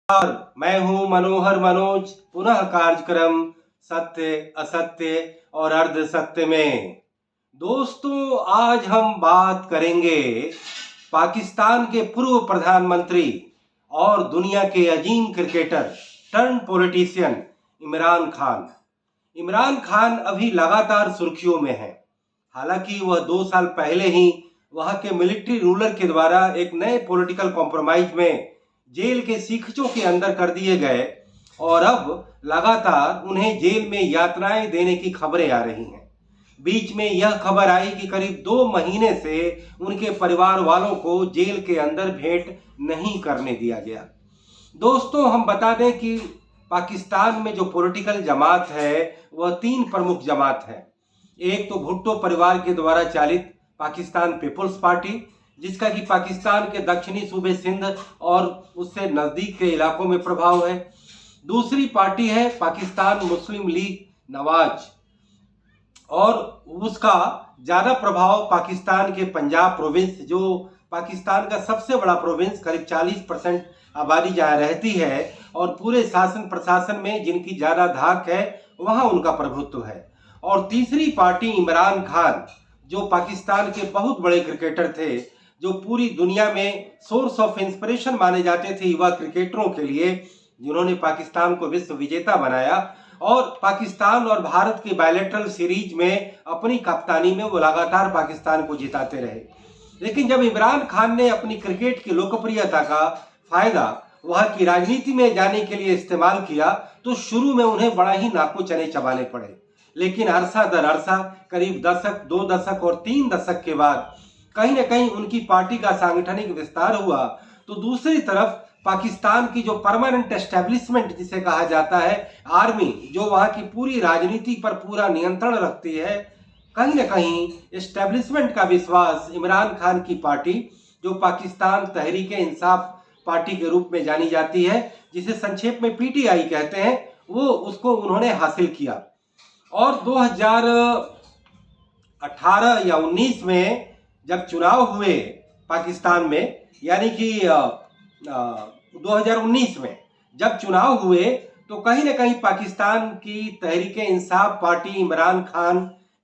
मैं हूं मनोहर मनोज, पुनः कार्यक्रम सत्य असत्य और अर्ध सत्य में। दोस्तों, आज हम बात करेंगे पाकिस्तान के पूर्व प्रधानमंत्री और दुनिया के अजीम cricketer turn politician Imran Khan. Imran Khan अभी लगातार सुर्खियों में है। हालांकि वह 2 साल पहले ही वहां के मिलिट्री रूलर के द्वारा एक नए पॉलिटिकल कॉम्प्रोमाइज में जेल के सीखचों के अंदर कर दिए गए और अब लगातार उन्हें जेल में यातनाएं देने की खबरें आ रही हैं। बीच में यह खबर आई कि करीब 2 महीने से उनके परिवार वालों को जेल के अंदर भेंट नहीं करने दिया गया। दोस्तों, हम बता दें कि पाकिस्तान में जो पॉलिटिकल जमात है वह 3 प्रमुख जमात है। एक तो भुट्टो परिवार के द्वारा चालित पाकिस्तान पीपुल्स पार्टी, जिसका कि पाकिस्तान के दक्षिणी सूबे सिंध और उससे नज़दीक के इलाकों में प्रभाव है। दूसरी पार्टी है पाकिस्तान मुस्लिम लीग नवाज, और उसका ज़्यादा प्रभाव पाकिस्तान के पंजाब प्रोविंस, जो पाकिस्तान का सबसे बड़ा प्रोविंस, करीब 40% आबादी जहाँ रहती है और पूरे शासन प्रशासन में जिनकी ज़्यादा धाक है, वहाँ उनका प्रभुत्व है। और तीसरी पार्टी इमरान खान, जो पाकिस्तान के बहुत बड़े क्रिकेटर थे, जो पूरी दुनिया में सोर्स ऑफ इंस्पिरेशन माने जाते थे युवा क्रिकेटरों के लिए, जिन्होंने पाकिस्तान को विश्व विजेता बनाया और पाकिस्तान और भारत की बायलैटरल सीरीज में अपनी कप्तानी में वो लगातार पाकिस्तान को जिताते रहे। लेकिन जब इमरान खान ने अपनी क्रिकेट की लोकप्रियता का फायदा वहाँ की राजनीति में जाने के लिए इस्तेमाल किया, तो शुरू में उन्हें बड़ा ही नाको चने चबाने पड़े। लेकिन अरसा दर अरसा, करीब दशक, 2 दशक और 3 दशक के बाद कहीं न कहीं उनकी पार्टी का सांगठनिक विस्तार हुआ। तो दूसरी तरफ पाकिस्तान की जो परमानेंट एस्टेब्लिशमेंट जिसे कहा जाता है, आर्मी, जो वहाँ की पूरी राजनीति पर पूरा नियंत्रण रखती है, कहीं न कहीं एस्टेब्लिशमेंट का विश्वास इमरान खान की पार्टी, जो पाकिस्तान तहरीक इंसाफ पार्टी के रूप में जानी जाती है, जिसे संक्षेप में पीटीआई कहते हैं, वो उसको उन्होंने हासिल किया। और 2018 या 19 में जब चुनाव हुए पाकिस्तान में, यानी कि 2019 में जब चुनाव हुए, तो कहीं ना कहीं पाकिस्तान की तहरीक इंसाफ पार्टी, इमरान खान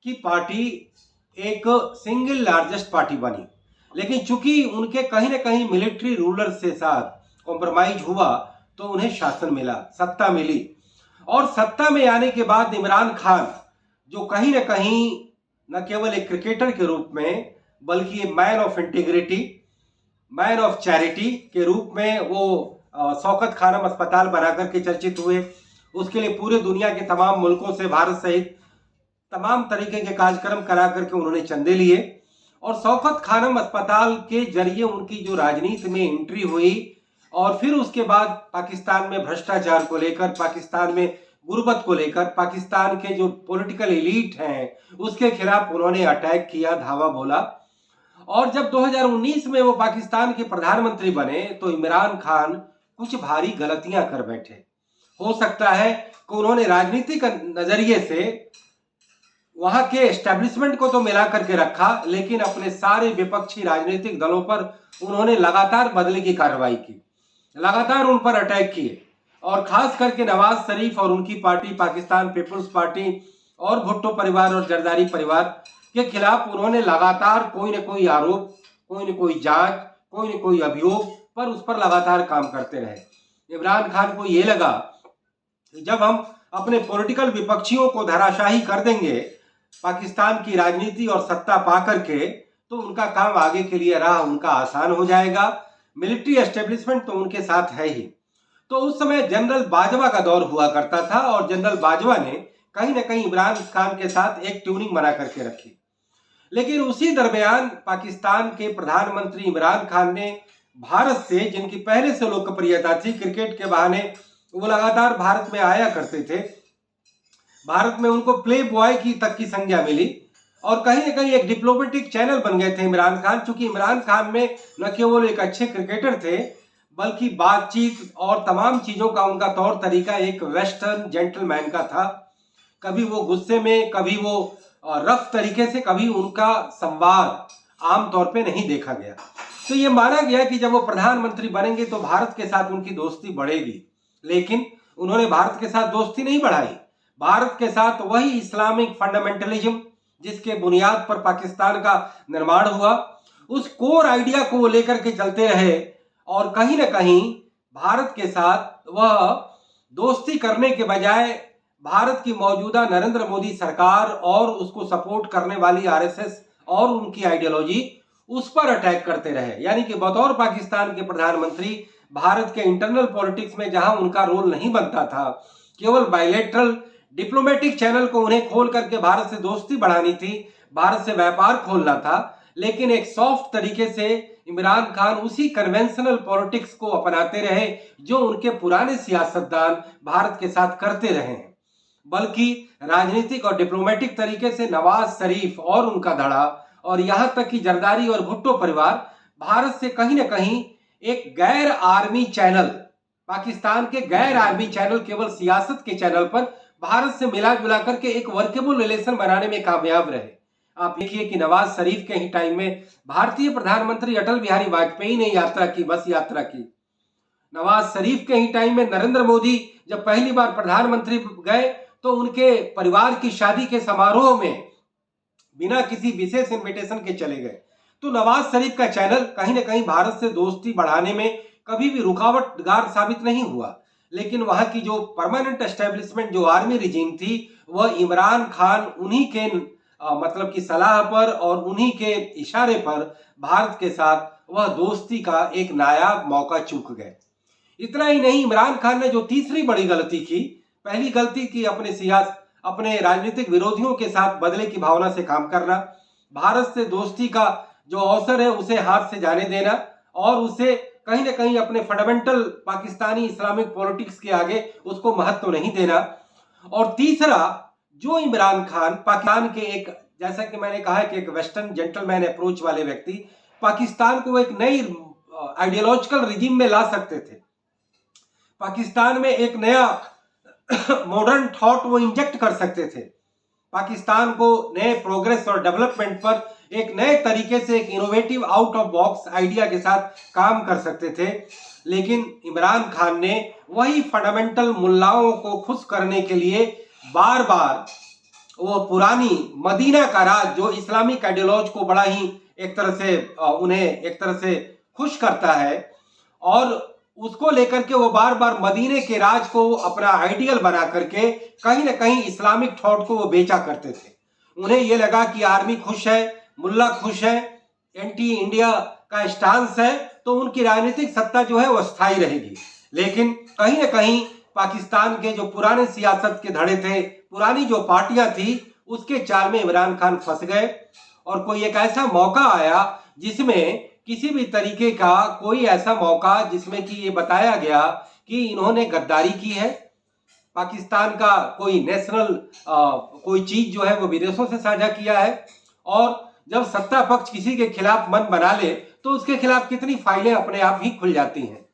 की पार्टी, एक सिंगल लार्जेस्ट पार्टी बनी। लेकिन चूंकि उनके कहीं ना कहीं मिलिट्री रूलर से साथ कॉम्प्रोमाइज हुआ, तो उन्हें शासन मिला, सत्ता मिली। और सत्ता में आने के बाद इमरान खान, जो कहीं ना कहीं न केवल एक क्रिकेटर के रूप में बल्कि man of integrity, man of charity के रूप में वो शौकत खानम अस्पताल बनाकर के चर्चित हुए। उसके लिए पूरे दुनिया के तमाम मुल्कों से, भारत सहित तमाम तरीके के कार्यक्रम करा करके उन्होंने चंदे लिए। और शौकत खानम अस्पताल के जरिए उनकी जो राजनीति में एंट्री हुई, और फिर उसके बाद पाकिस्तान में भ्रष्टाचार को लेकर, पाकिस्तान में गुर्बत को लेकर, पाकिस्तान के जो पॉलिटिकल एलीट हैं उसके खिलाफ उन्होंने अटैक किया, धावा बोला। और जब 2019 में वो पाकिस्तान के प्रधानमंत्री बने, तो इमरान खान कुछ भारी गलतियां कर बैठे। हो सकता है कि उन्होंने राजनीतिक नजरिए से वहां के एस्टेब्लिशमेंट को तो मिला करके रखा, लेकिन अपने सारे विपक्षी राजनीतिक दलों पर उन्होंने लगातार बदले की कार्रवाई की, लगातार उन पर अटैक किए। और खास करके नवाज शरीफ और उनकी पार्टी पाकिस्तान पीपुल्स पार्टी और भुट्टो परिवार और जरदारी परिवार के खिलाफ उन्होंने लगातार कोई न कोई आरोप, कोई न कोई जांच, कोई न कोई अभियोग पर उस पर लगातार काम करते रहे। इमरान खान को ये लगा कि जब हम अपने पॉलिटिकल विपक्षियों को धराशाही कर देंगे पाकिस्तान की राजनीति और सत्ता पा करके, तो उनका काम आगे के लिए राह उनका आसान हो जाएगा। मिलिट्री एस्टेब्लिशमेंट तो उनके साथ है ही। तो उस समय जनरल बाजवा का दौर हुआ करता था, और जनरल बाजवा ने कहीं ना कहीं इमरान खान के साथ एक ट्यूनिंग बना करके रखी। लेकिन उसी दरमियान पाकिस्तान के प्रधानमंत्री इमरान खान ने भारत से, जिनकी पहले से लोकप्रियता थी, क्रिकेट के बहाने वो लगातार भारत में आया करते थे, भारत में उनको प्ले बॉय की तक की संज्ञा मिली, और कहीं ना कहीं एक डिप्लोमेटिक चैनल बन गए थे इमरान खान। चूंकि इमरान खान में न केवल एक अच्छे क्रिकेटर थे, बल्कि बातचीत और तमाम चीजों का उनका तौर तरीका एक वेस्टर्न जेंटलमैन का था। कभी वो गुस्से में, कभी वो रफ तरीके से, कभी उनका संवाद आमतौर पे नहीं देखा गया। तो ये माना गया कि जब वो प्रधानमंत्री बनेंगे तो भारत के साथ उनकी दोस्ती बढ़ेगी, लेकिन उन्होंने भारत के साथ दोस्ती नहीं बढ़ाई। भारत के साथ वही इस्लामिक फंडामेंटलिज्म जिसके बुनियाद पर पाकिस्तान का निर्माण हुआ, उस कोर आइडिया को वो लेकर के चलते रहे और कहीं ना कहीं भारत के साथ वह दोस्ती करने के बजाय भारत की मौजूदा नरेंद्र मोदी सरकार और उसको सपोर्ट करने वाली आरएसएस और उनकी आइडियोलॉजी उस पर अटैक करते रहे। यानी कि बतौर पाकिस्तान के प्रधानमंत्री भारत के इंटरनल पॉलिटिक्स में जहां उनका रोल नहीं बनता था, केवल बायलैटरल डिप्लोमेटिक चैनल को उन्हें खोल करके भारत से दोस्ती बढ़ानी थी, भारत से व्यापार खोलना था, लेकिन एक सॉफ्ट तरीके से इमरान खान उसी कन्वेंशनल पॉलिटिक्स को अपनाते रहे जो उनके पुराने सियासतदान भारत के साथ करते रहे हैं। बल्कि राजनीतिक और डिप्लोमेटिक तरीके से नवाज शरीफ और उनका धड़ा और यहां तक कि जरदारी और भुट्टो परिवार भारत से कहीं ना कहीं एक गैर आर्मी चैनल, पाकिस्तान के गैर आर्मी चैनल, केवल सियासत के चैनल पर भारत से मिला जुला करके एक वर्केबल रिलेशन बनाने में कामयाब रहे। आप देखिए कि नवाज शरीफ के ही टाइम में भारतीय प्रधानमंत्री अटल बिहारी वाजपेयी ने यात्रा की, बस यात्रा की। नवाज शरीफ के ही टाइम में नरेंद्र मोदी जब पहली बार प्रधानमंत्री गए तो उनके परिवार की शादी के समारोह में बिना किसी विशेष इन्विटेशन के चले गए। तो नवाज शरीफ का चैनल कहीं ना कहीं भारत से दोस्ती बढ़ाने में कभी भी रुकावटगार साबित नहीं हुआ, लेकिन वहां की जो परमानेंट एस्टेब्लिशमेंट, जो आर्मी रिजीम थी, वह इमरान खान उन्हीं के मतलब की सलाह पर और उन्हीं के इशारे पर भारत के साथ वह दोस्ती का एक नायाब मौका चूक गए। इतना ही नहीं, इमरान खान ने जो तीसरी बड़ी गलती की, पहली गलती की अपने राजनीतिक विरोधियों के साथ बदले की भावना से काम करना, भारत से दोस्ती का जो अवसर है उसे हाथ से जाने देना और उसे कहीं ना कहीं अपने फंडामेंटल पाकिस्तानी इस्लामिक पॉलिटिक्स के आगे उसको महत्व नहीं देना। और तीसरा, जो इमरान खान पाकिस्तान के एक, जैसा कि मैंने कहा कि एक वेस्टर्न जेंटलमैन अप्रोच वाले व्यक्ति पाकिस्तान को एक नई आइडियोलॉजिकल रिजीम में ला सकते थे, पाकिस्तान में एक नया मॉडर्न थॉट वो इंजेक्ट कर सकते थे, पाकिस्तान को नए प्रोग्रेस और डेवलपमेंट पर एक नए तरीके से एक innovative out of box idea के साथ काम कर सकते थे। लेकिन इमरान खान ने वही फंडामेंटल मुल्लाओं को खुश करने के लिए बार बार वो पुरानी मदीना का राज, जो इस्लामिक आइडियोलॉजी को बड़ा ही एक तरह से उन्हें एक तरह से खुश करता है, और उसको लेकर के वो बार बार मदीने के राज को अपना आइडियल बना करके कहीं ना कहीं इस्लामिक थॉट को वो बेचा करते थे। उन्हें ये लगा कि आर्मी खुश है, मुल्ला खुश है, एंटी इंडिया का स्टांस है, तो उनकी राजनीतिक सत्ता जो है वो स्थायी रहेगी। लेकिन कहीं ना कहीं पाकिस्तान के जो पुराने सियासत के धड़े थे, पुरानी जो पार्टियां थी, उसके चाल में इमरान खान फंस गए और कोई एक ऐसा मौका आया जिसमें किसी भी तरीके का कोई ऐसा मौका जिसमें कि ये बताया गया कि इन्होंने गद्दारी की है, पाकिस्तान का कोई नेशनल कोई चीज जो है वो विदेशों से साझा किया है, और जब सत्ता पक्ष किसी के खिलाफ मन बना ले तो उसके खिलाफ कितनी फाइलें अपने आप ही खुल जाती हैं।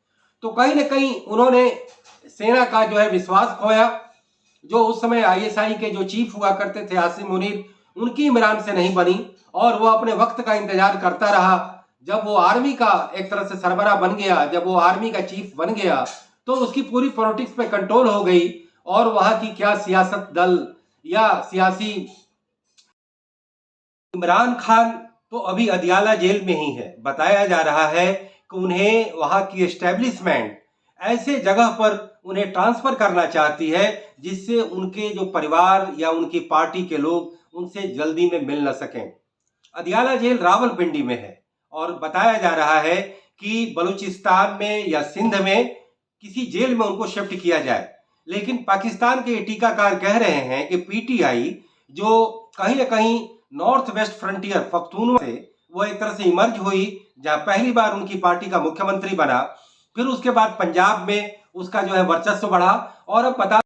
तो कहीं ना कहीं उन्होंने सेना का जो है विश्वास खोया। जो उस समय आईएसआई के जो चीफ हुआ करते थे आसिम मुनीर, उनकी इमरान से नहीं बनी और वो अपने वक्त का इंतजार करता रहा। जब वो आर्मी का एक तरह से सरबराह बन गया, जब वो आर्मी का चीफ बन गया, तो उसकी पूरी पॉलिटिक्स पे कंट्रोल हो गई और वहां की क्या सियासत दल या सियासी, इमरान खान तो अभी अदियाला जेल में ही है। बताया जा रहा है कि उन्हें वहां की एस्टेब्लिशमेंट ऐसे जगह पर उन्हें ट्रांसफर करना चाहती है जिससे उनके जो परिवार या उनकी पार्टी के लोग उनसे जल्दी में मिल न सकें। अदियाला जेल रावलपिंडी में है और बताया जा रहा है कि बलूचिस्तान में या सिंध में किसी जेल में उनको शिफ्ट किया जाए। लेकिन पाकिस्तान के टीकाकार कह रहे हैं कि पीटीआई जो कहीं ना कहीं नॉर्थ वेस्ट फ्रंटियर पख्तूनवा से वो एक तरह से इमर्ज हुई, जहां पहली बार उनकी पार्टी का मुख्यमंत्री बना, फिर उसके बाद पंजाब में उसका जो है वर्चस्व बढ़ा, और अब पता